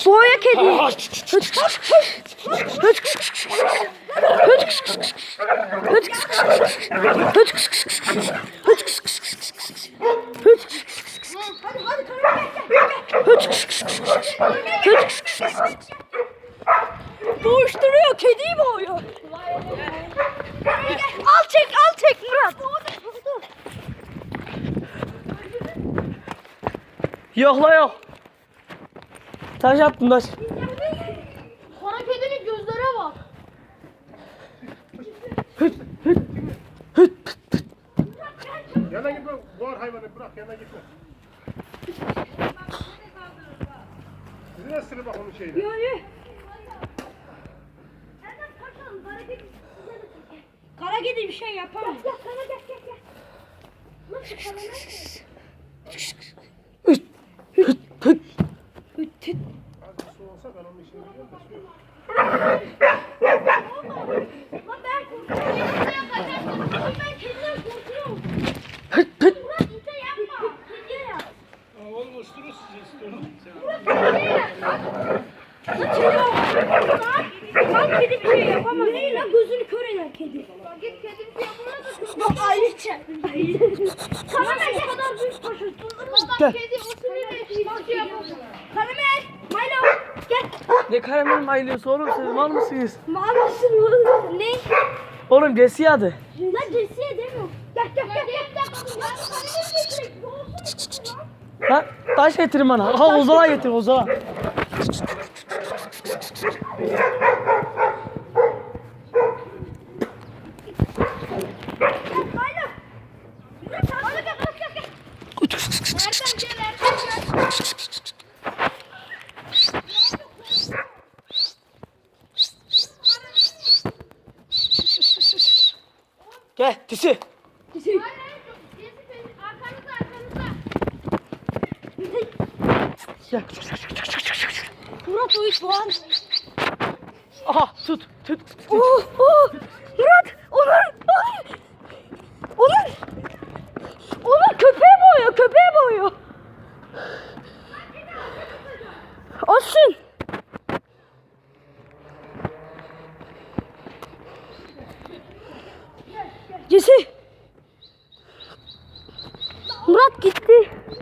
Boğuyor kediyi. Boğuşturuyor, kediyi boğuyor. Al çek Murat. Yok la yok. Taş attım taş. Kara kedinin gözlere bak. Yana gitme, boğar hayvanı bırak, yana gitme. Birine ısırı bak onun şeyini. Kara kedi bir şey yapamaz. Gel. Nasıl Az su olsa ben onun işini yapayım. Lan ben korkuyorum. Ben kediden korkuyorum. Murat ite yapma. Kediye yap. Oğlum ısırır sizi istiyorum. Lan kedi bir şey yapamaz. Neyi lan, gözünü kör eder kedi. Git kedi bir şey yapamaz. Bak ayrıca. Karamer bu kadar büyük taşırsın. Gel. Kedi ısırıyor ve hiçbir şey yapamaz. Karamer, Milo, gel. Ne karamel maylısı oğlum, siz mal mısınız? Mal mısın oğlum? Ne? Oğlum Jesse adı. Lan Jesse'ye demiyorum. Gel. Lan taş getirin bana. Ha ozağa getir ozağa. Gel tisi. Gel. Murat o iş var. Aha tut. Murat, Onur köpeği boğuyor. Olsun. Jesse.